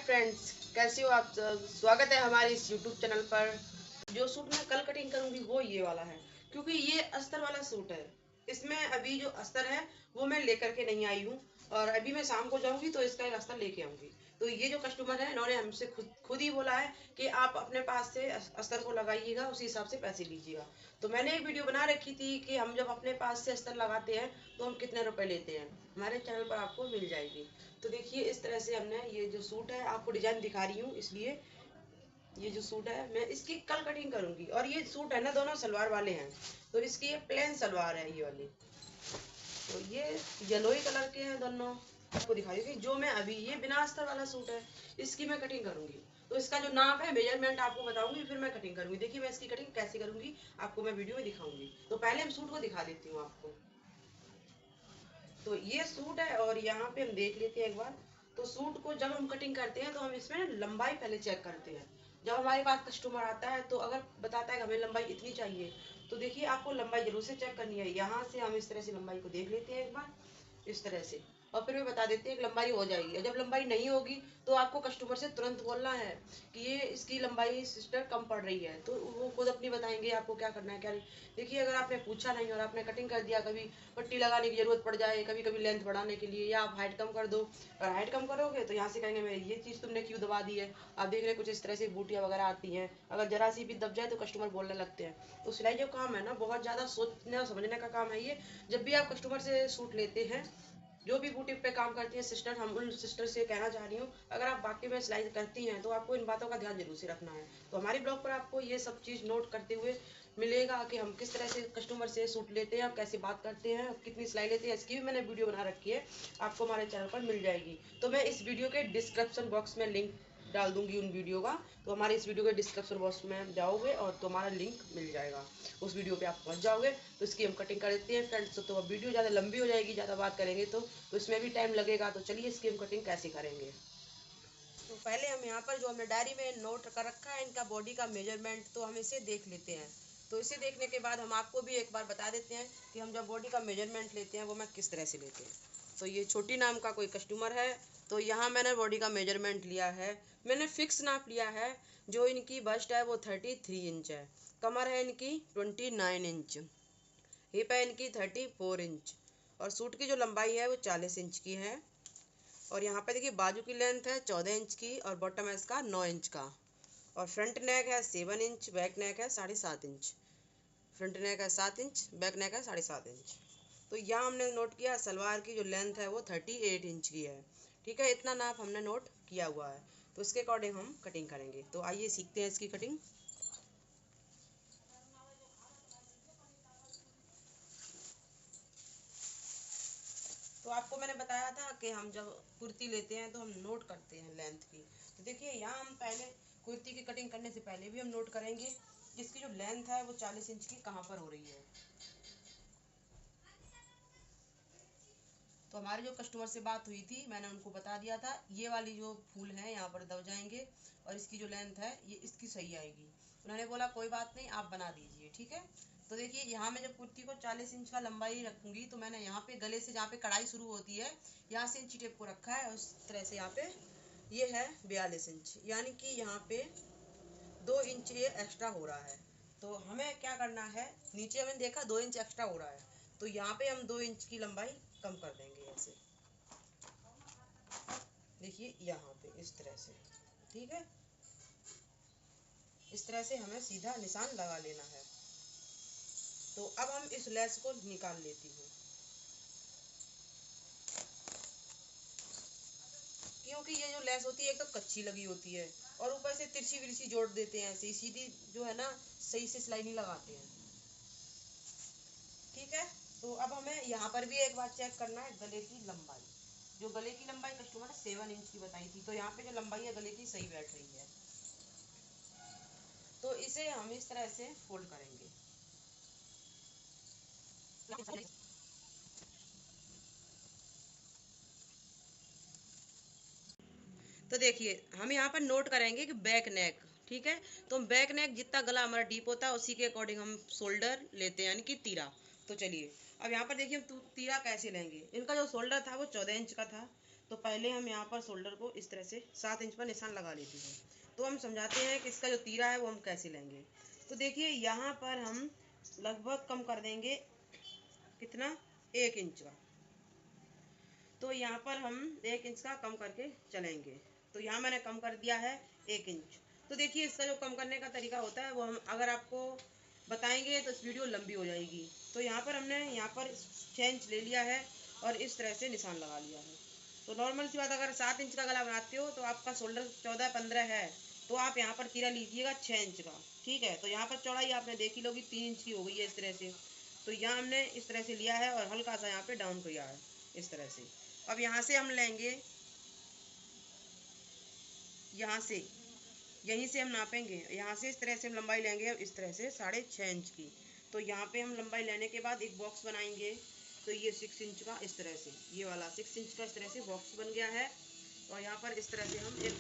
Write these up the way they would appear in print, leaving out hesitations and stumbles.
Friends, कैसे हो आप सब। स्वागत है हमारे इस यूट्यूब चैनल पर। जो सूट मैं कल कटिंग करूंगी वो ये वाला है, क्योंकि ये अस्तर वाला सूट है। इसमें अभी जो अस्तर है वो मैं लेकर के नहीं आई हूँ, और अभी मैं शाम को जाऊंगी तो इसका एक अस्तर लेके आऊंगी। तो ये जो कस्टमर है इन्होंने हमसे खुद ही बोला है कि आप अपने पास से अस्तर को लगाइएगा, उसी हिसाब से पैसे लीजिएगा। तो मैंने एक वीडियो बना रखी थी कि हम जब अपने पास से अस्तर लगाते हैं तो हम कितने रुपए लेते हैं, हमारे चैनल पर आपको मिल जाएगी। तो देखिए इस तरह से हमने ये जो सूट है, आपको डिजाइन दिखा रही हूँ इसलिए। ये जो सूट है मैं इसकी कल कटिंग करूंगी, और ये सूट है ना दोनों सलवार वाले हैं। तो इसकी ये प्लेन सलवार है ये वाली। तो ये येलोई कलर के हैं दोनों। आपको दिखा रही हूँ कि जो मैं अभी ये बिना अस्तर वाला सूट है इसकी मैं कटिंग करूंगी। तो इसका जो नाप है मेजरमेंट आपको बताऊंगी, फिर मैं कटिंग करूंगी। देखिए मैं इसकी कटिंग कैसे करूंगी आपको मैं वीडियो में दिखाऊंगी। तो पहले हम सूट को दिखा देती हूँ आपको। तो ये सूट है और यहाँ पे हम देख लेते हैं एक बार। तो सूट को जब हम कटिंग करते हैं तो हम इसमें ना लंबाई पहले चेक करते हैं। जब हमारे पास कस्टमर आता है तो अगर बताता है कि हमें लंबाई इतनी चाहिए, तो देखिए आपको लंबाई जरूर से चेक करनी है। यहाँ से हम इस तरह से लंबाई को देख लेते हैं एक बार, इस तरह से। और फिर भी बता देते हैं कि लंबाई हो जाएगी। और जब लंबाई नहीं होगी तो आपको कस्टमर से तुरंत बोलना है कि ये इसकी लंबाई सिस्टर कम पड़ रही है, तो वो खुद अपनी बताएंगे आपको क्या करना है क्या नहीं। देखिए अगर आपने पूछा नहीं और आपने कटिंग कर दिया, कभी पट्टी लगाने की जरूरत पड़ जाए, कभी कभी लेंथ बढ़ाने के लिए, या आप हाइट कम कर दो, और हाइट कम करोगे तो यहाँ से कहेंगे मैं ये चीज़ तुमने क्यों दबा दी है। आप देख रहे कुछ इस तरह से बूटियाँ वगैरह आती हैं, अगर जरा सी भी दब जाए तो कस्टमर बोलने लगते हैं। तो सिलाई जो काम है ना, बहुत ज़्यादा सोचने और समझने का काम है ये। जब भी आप कस्टमर से सूट लेते हैं, जो भी बुटीक पे काम करती है सिस्टर, हम उन सिस्टर से कहना चाह रही हूँ, अगर आप बाकी में सिलाई करती हैं तो आपको इन बातों का ध्यान जरूर से रखना है। तो हमारी ब्लॉग पर आपको ये सब चीज़ नोट करते हुए मिलेगा कि हम किस तरह से कस्टमर से सूट लेते हैं, कैसे बात करते हैं, कितनी सिलाई लेते हैं, इसकी भी मैंने वीडियो बना रखी है, आपको हमारे चैनल पर मिल जाएगी। तो मैं इस वीडियो के डिस्क्रिप्शन बॉक्स में लिंक डाल दूंगी उन वीडियो का। तो हमारे इस वीडियो के डिस्क्रिप्शन बॉक्स में जाओगे और तो हमारा लिंक मिल जाएगा, उस वीडियो पे आप पहुंच जाओगे। तो इसकी हम कटिंग कर देते हैं फ्रेंड्स। तो अब वीडियो ज़्यादा लंबी हो जाएगी, ज़्यादा बात करेंगे तो इसमें भी टाइम लगेगा। तो चलिए इसकी हम कटिंग कैसे करेंगे। तो पहले हम यहाँ पर जो हमने डायरी में नोट कर रखा है इनका बॉडी का मेजरमेंट, तो हम इसे देख लेते हैं। तो इसे देखने के बाद हम आपको भी एक बार बता देते हैं कि हम जब बॉडी का मेजरमेंट लेते हैं वो मैं किस तरह से लेते हैं। तो ये छोटी नाम का कोई कस्टमर है, तो यहाँ मैंने बॉडी का मेजरमेंट लिया है। मैंने फिक्स नाप लिया है। जो इनकी बस्ट है वो 33 इंच है, कमर है इनकी 29 इंच, हिप है इनकी 34 इंच, और सूट की जो लंबाई है वो 40 इंच की है। और यहाँ पे देखिए बाजू की लेंथ है 14 इंच की, और बॉटम है इसका 9 इंच का। और फ्रंट नेक है 7 इंच, बैक नेक है 7.5 इंच। फ्रंट नेक है 7 इंच, बैक नेक है 7.5 इंच। तो यहाँ हमने नोट किया सलवार की जो लेंथ है वो 38 इंच की है। ठीक है, इतना नाप हमने नोट किया हुआ है। तो इसके अकॉर्डिंग हम कटिंग करेंगे। तो आइए सीखते हैं इसकी कटिंग। तो आपको मैंने बताया था कि हम जब कुर्ती लेते हैं तो हम नोट करते हैं लेंथ की। तो देखिए यहाँ हम पहले कुर्ती की कटिंग करने से पहले भी हम नोट करेंगे कि इसकी जो लेंथ है वो 40 इंच की कहाँ पर हो रही है। तो हमारे जो कस्टमर से बात हुई थी मैंने उनको बता दिया था ये वाली जो फूल है यहाँ पर दब जाएंगे, और इसकी जो लेंथ है ये इसकी सही आएगी। उन्होंने बोला कोई बात नहीं, आप बना दीजिए, ठीक है। तो देखिए यहाँ मैं जब कुर्ती को 40 इंच का लंबाई रखूंगी तो मैंने यहाँ पे गले से जहाँ पे कढ़ाई शुरू होती है यहाँ से इंची टेप को रखा है, उस तरह से यहाँ पे ये है 42 इंच, यानी कि यहाँ पे 2 इंच ये एक्स्ट्रा हो रहा है। तो हमें क्या करना है, नीचे हमने देखा 2 इंच एक्स्ट्रा हो रहा है, तो यहाँ पे हम 2 इंच की लंबाई कम कर देंगे ऐसे। देखिए यहाँ पे इस तरह से, ठीक है। इस तरह से हमें सीधा निशान लगा लेना है। तो अब हम इस लेस को निकाल लेती हूँ, क्योंकि ये जो लेस होती है एक तो कच्ची लगी होती है, और ऊपर से तिरछी विरछी जोड़ देते हैं, ऐसे सीधी जो है ना सही से सिलाई नहीं लगाते हैं, ठीक है। तो अब हमें यहाँ पर भी एक बार चेक करना है गले की लंबाई। जो गले की लंबाई कस्टमर ने 7 इंच की बताई थी, तो यहाँ पे जो लंबाई है गले की सही बैठ रही है। तो इसे हम इस तरह से फोल्ड करेंगे। तो देखिए हम यहाँ पर नोट करेंगे कि बैक नेक, ठीक है। तो बैक नेक जितना गला हमारा डीप होता है उसी के अकॉर्डिंग हम शोल्डर लेते हैं, यानी कि तीरा। तो चलिए अब यहाँ पर देखिए हम तीरा कैसे लेंगे। इनका जो शोल्डर था वो 14 इंच का था, तो पहले हम यहाँ पर शोल्डर को इस तरह से 7 इंच पर निशान लगा लेते हैं। तो हम समझाते हैं कि इसका जो तीरा है वो हम कैसे लेंगे। तो देखिए यहाँ पर हम लगभग कम कर देंगे कितना, 1 इंच का। तो यहाँ पर हम 1 इंच का कम करके चलेंगे। तो यहाँ मैंने कम कर दिया है 1 इंच। तो देखिए इसका जो कम करने का तरीका होता है वो हम अगर आपको बताएंगे तो इस वीडियो लंबी हो जाएगी। तो यहाँ पर हमने यहाँ पर 6 इंच ले लिया है और इस तरह से निशान लगा लिया है। तो नॉर्मल सी बात, अगर 7 इंच का गला बनाते हो तो आपका शोल्डर 14-15 है, तो आप यहाँ पर तीरा लीजिएगा 6 इंच का। ठीक है, तो यहाँ पर चौड़ाई आपने देखी लोगी 3 इंच की हो गई है इस तरह से। तो यहाँ हमने इस तरह से लिया है और हल्का सा यहाँ पे डाउन किया है इस तरह से। अब यहाँ से हम लेंगे, यहाँ से यहीं से हम नापेंगे, यहाँ से इस तरह से हम लंबाई लेंगे इस तरह से 6.5 इंच की। तो यहाँ पे हम लंबाई लेने के बाद एक बॉक्स बनाएंगे। तो ये 6 इंच का इस तरह से, ये वाला 6 इंच का इस तरह से बॉक्स बन गया है। और यहाँ पर इस तरह से हम एक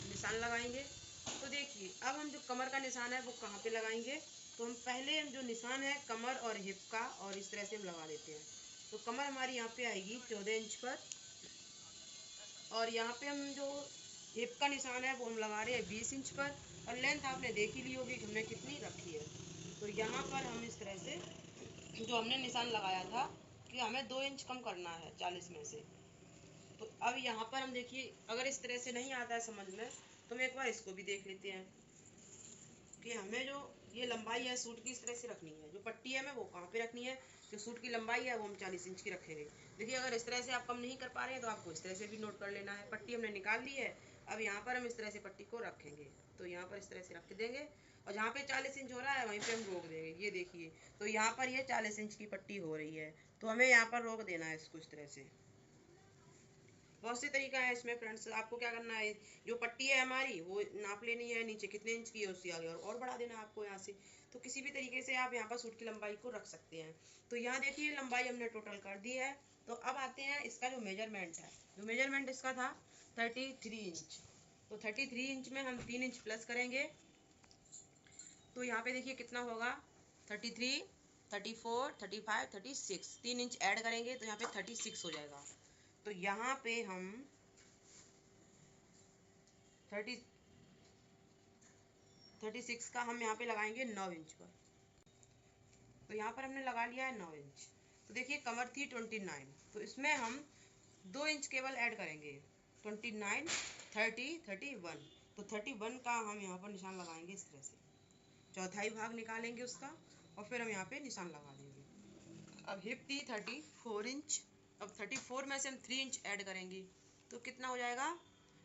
निशान लगाएंगे। तो देखिए अब हम जो कमर का निशान है वो कहाँ पे लगाएंगे। तो हम पहले हम जो निशान है कमर और हिप का, और इस तरह से हम लगा देते हैं। तो कमर हमारी यहाँ पे आएगी 14 इंच पर, और यहाँ पे हम जो हिप का निशान है वो हम लगा रहे हैं 20 इंच पर। और लेंथ आपने देख ही ली होगी कि हमने कितनी रखी है। तो यहाँ पर हम इस तरह से जो हमने निशान लगाया था कि हमें 2 इंच कम करना है 40 में से। तो अब यहाँ पर हम देखिए, अगर इस तरह से नहीं आता है समझ में तो हम एक बार इसको भी देख लेते हैं कि हमें जो ये लंबाई है सूट की इस तरह से रखनी है। जो पट्टी है हमें वो कहाँ पे रखनी है, जो सूट की लंबाई है वो हम 40 इंच की रखेंगे। देखिए अगर इस तरह से आप कम नहीं कर पा रहे हैं तो आपको इस तरह से भी नोट कर लेना है। पट्टी हमने निकाल ली है, अब यहाँ पर हम इस तरह से पट्टी को रखेंगे। तो यहाँ पर इस तरह से रख देंगे और जहाँ पे 40 इंच हो रहा है वहीं पे हम रोक देंगे। ये देखिए, तो यहाँ पर ये 40 इंच की पट्टी हो रही है, तो हमें यहाँ पर रोक देना है इसको इस तरह से। बहुत से तरीका है इसमें फ्रेंड्स, आपको क्या करना है, जो पट्टी है हमारी वो नाप लेनी है, नीचे कितने इंच की है उससे आगे और बढ़ा देना है आपको यहाँ से। तो किसी भी तरीके से आप यहाँ पर सूट की लंबाई को रख सकते हैं। तो यहाँ देखिए लंबाई हमने टोटल कर दी है। तो अब आते हैं इसका जो मेजरमेंट है। जो मेजरमेंट इसका था 33 इंच। तो 33 इंच में हम 3 इंच प्लस करेंगे। तो यहाँ पे देखिए कितना होगा, 33, 34, 35, 36, 3 इंच ऐड करेंगे तो यहाँ पे 36 हो जाएगा। तो यहाँ पे हम 36 का हम यहाँ पे लगाएंगे 9 इंच पर। तो यहाँ पर हमने लगा लिया है 9 इंच। तो देखिए कमर थी 29, तो इसमें हम 2 इंच केवल ऐड करेंगे। 29, 30, 31। तो 31 का हम यहाँ पर निशान लगाएंगे इस तरह से, चौथाई भाग निकालेंगे उसका और फिर हम यहाँ पे निशान लगा देंगे। अब हिप थी 34 इंच। अब 34 में से हम 3 इंच ऐड करेंगे तो कितना हो जाएगा,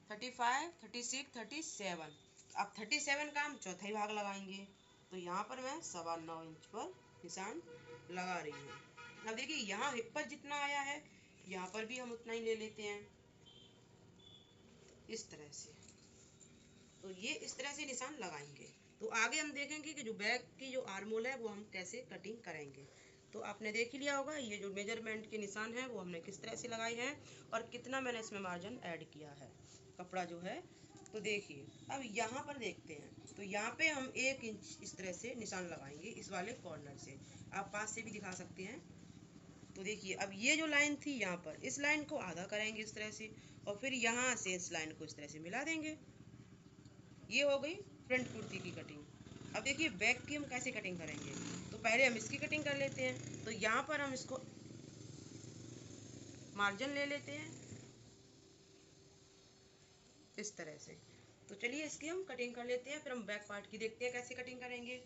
35, 36, 37। अब 37 का हम चौथाई भाग लगाएंगे। तो यहाँ पर मैं 9.25 इंच पर निशान लगा रही हूँ। अब देखिए यहाँ हिप पर जितना आया है यहाँ पर भी हम उतना ही ले लेते हैं इस तरह से। तो ये इस तरह से निशान लगाएंगे। तो आगे हम देखेंगे कि जो बैक की जो आर्मोल है वो हम कैसे कटिंग करेंगे। तो आपने देख ही लिया होगा ये जो मेजरमेंट के निशान है वो हमने किस तरह से लगाए हैं और कितना मैंने इसमें मार्जिन ऐड किया है, कपड़ा जो है। तो देखिए अब यहाँ पर देखते हैं, तो यहाँ पे हम 1 इंच इस तरह से निशान लगाएंगे इस वाले कॉर्नर से। आप पास से भी दिखा सकते हैं। तो देखिए अब ये जो लाइन थी यहाँ पर, इस लाइन को आधा करेंगे इस तरह से और फिर यहाँ से इस लाइन को इस तरह से मिला देंगे। ये हो गई फ्रंट कुर्ती की कटिंग। अब देखिए बैक की हम कैसे कटिंग करेंगे। तो पहले हम इसकी कटिंग कर लेते हैं। तो यहाँ पर हम इसको मार्जिन ले लेते हैं इस तरह से। तो चलिए इसकी हम कटिंग कर लेते हैं, फिर हम बैक पार्ट की देखते हैं कैसे कटिंग करेंगे।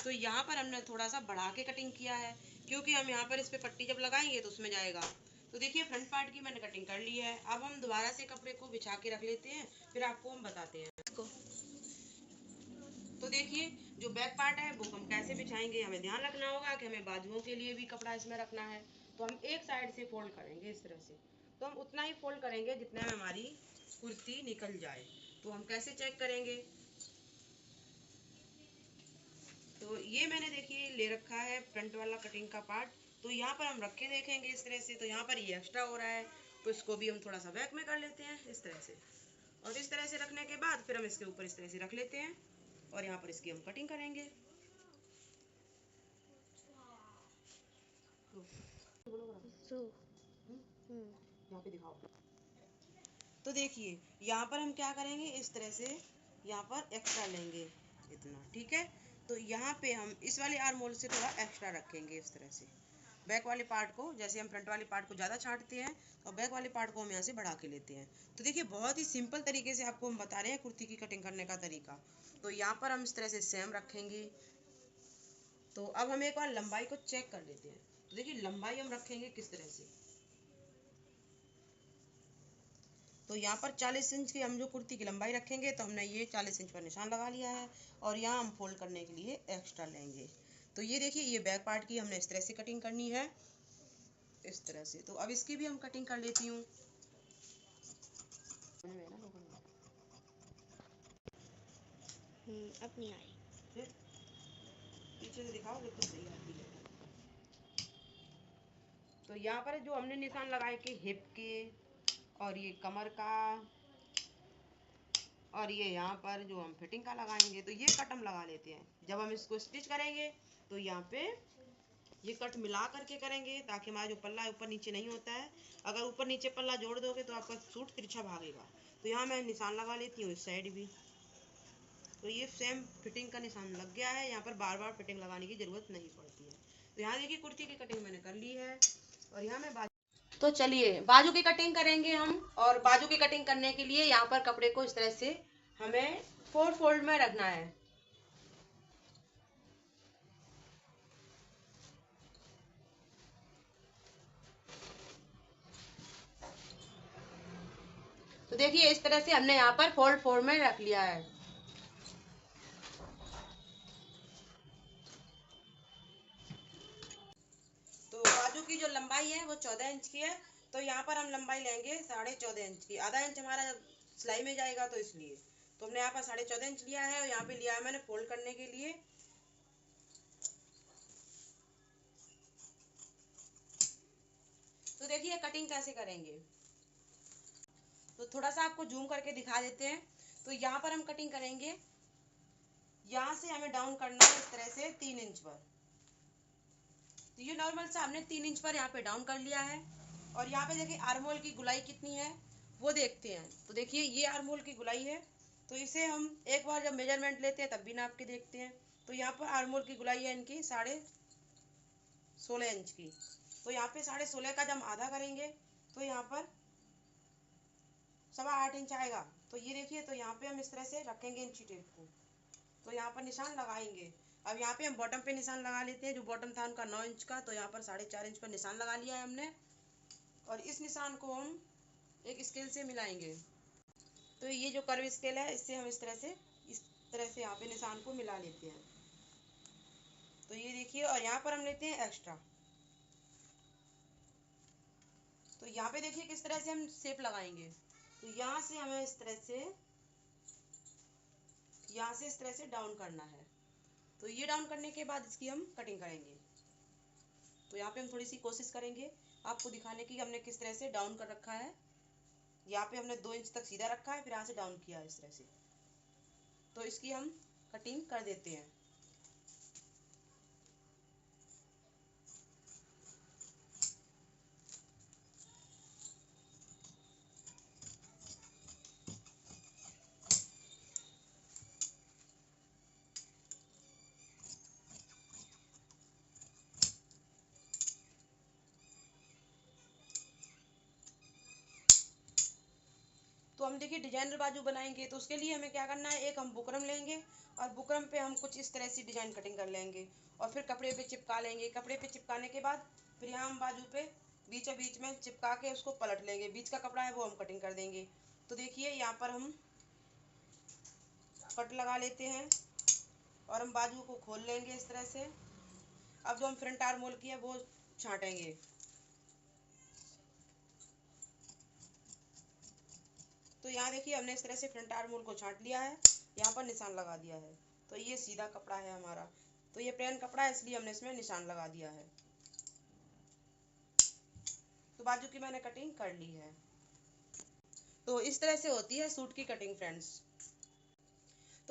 तो यहाँ पर हमने थोड़ा सा बढ़ा के कटिंग किया है क्योंकि हम यहाँ पर इस पे पट्टी जब लगाएंगे तो उसमें जाएगा। तो देखिए फ्रंट पार्ट की मैंने कटिंग कर ली है। अब हम दोबारा से कपड़े को बिछा के रख लेते हैं, फिर आपको हम बताते हैं इसको। तो देखिए जो बैक पार्ट है वो हम कैसे बिछाएंगे, हमें ध्यान रखना होगा कि हमें बाजुओं के लिए भी कपड़ा इसमें रखना है। तो हम एक साइड से फोल्ड करेंगे इस तरह से। तो हम उतना ही फोल्ड करेंगे जितने में हमारी कुर्ती निकल जाए। तो हम कैसे चेक करेंगे, तो ये मैंने देखिए ले रखा है फ्रंट वाला कटिंग का पार्ट। तो यहाँ पर हम रख के देखेंगे इस तरह से। तो यहाँ पर ये एक्स्ट्रा हो रहा है तो इसको भी हम थोड़ा सा बैक में कर लेते हैं इस तरह से। और इस तरह से रखने के बाद फिर हम इसके ऊपर इस तरह से रख लेते हैं। और यहाँ पर इसकी हम कटिंग करेंगे। यहाँ पे दिखाओ। तो देखिए यहाँ पर हम क्या करेंगे, इस तरह से यहाँ पर एक्स्ट्रा लेंगे इतना, ठीक है। तो यहाँ पे हम इस वाले आर्म होल से थोड़ा एक्स्ट्रा रखेंगे इस तरह से। बैक वाले पार्ट को, जैसे हम फ्रंट वाले पार्ट को ज़्यादा छांटते हैं और बैक वाले पार्ट को हम यहाँ से बढ़ा के लेते हैं। तो देखिए बहुत ही सिंपल तरीके से आपको हम बता रहे हैं कुर्ती की कटिंग करने का तरीका। तो यहाँ पर हम इस तरह से सेम रखेंगे। तो अब हम एक बार लंबाई को चेक कर लेते हैं। तो देखिए लंबाई हम रखेंगे किस तरह से। तो यहाँ पर 40 इंच की हम जो कुर्ती की लंबाई रखेंगे, तो हमने ये 40 इंच पर निशान लगा लिया है और यहाँ हम फोल्ड करने के लिए एक्स्ट्रा लेंगे। तो ये देखिए ये बैक पार्ट की हमने इस तरह से कटिंग करनी है, इस तरह से। तो अब इसकी भी हम कटिंग कर लेती हूँ। अब नहीं आई, पीछे से दिखाओ, बिल्कुल सही आती है। तो यहाँ पर जो हमने निशान लगाए के हिप के और ये कमर का और ये यहाँ पर जो हम फिटिंग का लगाएंगे, तो ये कट हम लगा लेते हैं। जब हम इसको स्टिच करेंगे तो यहाँ पे ये कट मिला करके करेंगे, ताकि हमारा जो पल्ला ऊपर नीचे नहीं होता है। अगर ऊपर नीचे पल्ला जोड़ दोगे तो आपका सूट तिरछा भागेगा। तो यहाँ मैं निशान लगा लेती हूँ इस साइड भी। तो ये सेम फिटिंग का निशान लग गया है, यहाँ पर बार बार फिटिंग लगाने की ज़रूरत नहीं पड़ती है। तो यहाँ देखिए कुर्ती की कटिंग मैंने कर ली है और यहाँ मैं तो चलिए बाजू की कटिंग करेंगे हम। और बाजू की कटिंग करने के लिए यहाँ पर कपड़े को इस तरह से हमें 4 फोल्ड में रखना है। तो देखिए इस तरह से हमने यहाँ पर फोल्ड में रख लिया है। तो बाजू की जो लंबाई है वो 14 इंच की है। तो यहाँ पर हम लंबाई लेंगे 14.5 इंच की। आधा इंच हमारा सिलाई में जाएगा, तो इसलिए तो हमने यहाँ पर 14.5 इंच लिया है और यहाँ पे लिया है मैंने फोल्ड करने के लिए। तो देखिए कटिंग कैसे करेंगे, तो थोड़ा सा आपको जूम करके दिखा देते हैं। तो यहाँ पर हम कटिंग करेंगे, यहाँ से हमें डाउन करना है इस तरह से 3 इंच पर। तो ये नॉर्मल से हमने 3 इंच पर यहाँ पे डाउन कर लिया है। और यहाँ पे देखिए आर्म होल की गुलाई कितनी है वो देखते हैं। तो देखिए ये आर्म होल की गुलाई है। तो इसे हम एक बार जब मेजरमेंट लेते हैं तब भी नाप के देखते हैं। तो यहाँ पर आर्म होल की गुलाई है इनकी 16.5 इंच की। तो यहाँ पे 16.5 का जब हम आधा करेंगे तो यहाँ पर 8.25 इंच आएगा। तो ये देखिए, तो यहाँ पे हम इस तरह से रखेंगे इंची टेप को। तो यहाँ पर निशान लगाएंगे। अब यहाँ पे हम बॉटम पे निशान लगा लेते हैं। जो बॉटम था उनका 9 इंच का, तो यहाँ पर 4.5 इंच पर निशान लगा लिया है हमने। और इस निशान को हम एक स्केल से मिलाएंगे। तो ये जो कर्व स्केल है, इससे हम इस तरह से यहाँ पे निशान को मिला लेते हैं। तो ये देखिए, और यहाँ पर हम लेते हैं एक्स्ट्रा। तो यहाँ पे देखिए किस तरह से हम शेप लगाएंगे। तो यहाँ से हमें इस तरह से, यहाँ से इस तरह से डाउन करना है। तो ये डाउन करने के बाद इसकी हम कटिंग करेंगे। तो यहाँ पे हम थोड़ी सी कोशिश करेंगे आपको दिखाने की, हमने किस तरह से डाउन कर रखा है। यहाँ पे हमने 2 इंच तक सीधा रखा है, फिर यहाँ से डाउन किया है इस तरह से। तो इसकी हम कटिंग कर देते हैं। तो हम देखिए डिजाइनर बाजू बनाएंगे, तो उसके लिए हमें क्या करना है, एक हम बुकरम लेंगे और बुकरम पे हम कुछ इस तरह से डिजाइन कटिंग कर लेंगे और फिर कपड़े पे चिपका लेंगे। कपड़े पे चिपकाने के बाद फिर यहाँ हम बाजू पे बीचों बीच में चिपका के उसको पलट लेंगे। बीच का कपड़ा है वो हम कटिंग कर देंगे। तो देखिए यहाँ पर हम कट लगा लेते हैं और हम बाजू को खोल लेंगे इस तरह से। अब जो हम फ्रंट आर्म होल की है वो छांटेंगे। तो यहाँ देखिए हमने इस तरह से फ्रंट आर्म होल को छांट लिया है, यहाँ पर निशान लगा दिया है। तो ये सीधा कपड़ा है हमारा। तो ये प्लेन कपड़ा है, इसलिए हमने इसमें निशान लगा दिया है। तो बाजू की मैंने कटिंग कर ली है। तो इस तरह से होती है सूट की कटिंग फ्रेंड्स।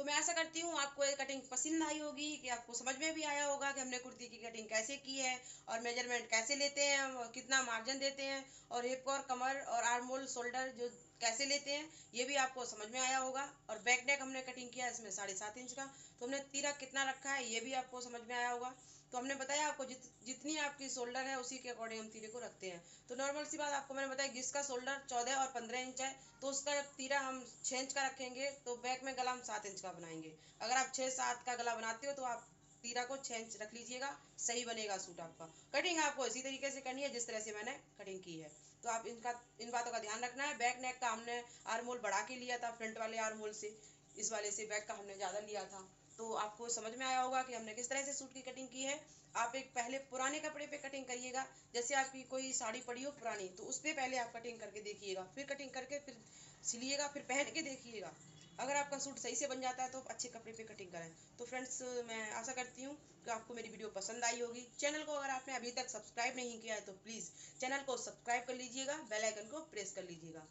तो मैं आशा करती हूँ आपको ये कटिंग पसंद आई होगी, कि आपको समझ में भी आया होगा कि हमने कुर्ती की कटिंग कैसे की है और मेजरमेंट कैसे लेते हैं, और कितना मार्जिन देते हैं, और हिप और कमर और आर्म होल शोल्डर जो कैसे लेते हैं, ये भी आपको समझ में आया होगा। और बैक नेक हमने कटिंग किया है इसमें 7.5 इंच का, तो हमने तीरा कितना रखा है ये भी आपको समझ में आया होगा। तो हमने बताया आपको जितनी आपकी शोल्डर है उसी के अकॉर्डिंग हम तीरे को रखते हैं। तो नॉर्मल सी बात आपको मैंने बताया, जिसका शोल्डर 14 और 15 इंच है तो उसका जब तीरा हम 6 इंच का रखेंगे तो बैक में गला हम 7 इंच का बनाएंगे। अगर आप 6-7 का गला बनाते हो तो आप तीरा को 6 इंच रख लीजिएगा, सही बनेगा सूट आपका। कटिंग आपको इसी तरीके से करनी है जिस तरह से मैंने कटिंग की है। तो आप इन बातों का ध्यान रखना है। बैक नेक का हमने आर्म होल बढ़ा के लिया था, फ्रंट वाले आर्म होल से, इस वाले से बैक का हमने ज़्यादा लिया था। तो आपको समझ में आया होगा कि हमने किस तरह से सूट की कटिंग की है। आप एक पहले पुराने कपड़े पे कटिंग करिएगा, जैसे आपकी कोई साड़ी पड़ी हो पुरानी, तो उस पर पहले आप कटिंग करके देखिएगा, फिर कटिंग करके फिर सिलिएगा, फिर पहन के देखिएगा। अगर आपका सूट सही से बन जाता है तो आप अच्छे कपड़े पे कटिंग करें। तो फ्रेंड्स, मैं आशा करती हूँ कि आपको मेरी वीडियो पसंद आई होगी। चैनल को अगर आपने अभी तक सब्सक्राइब नहीं किया है तो प्लीज़ चैनल को सब्सक्राइब कर लीजिएगा, बेल आइकन को प्रेस कर लीजिएगा,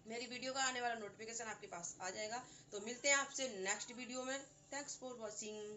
मेरी वीडियो का आने वाला नोटिफिकेशन आपके पास आ जाएगा। तो मिलते हैं आपसे नेक्स्ट वीडियो में। Thanks for watching.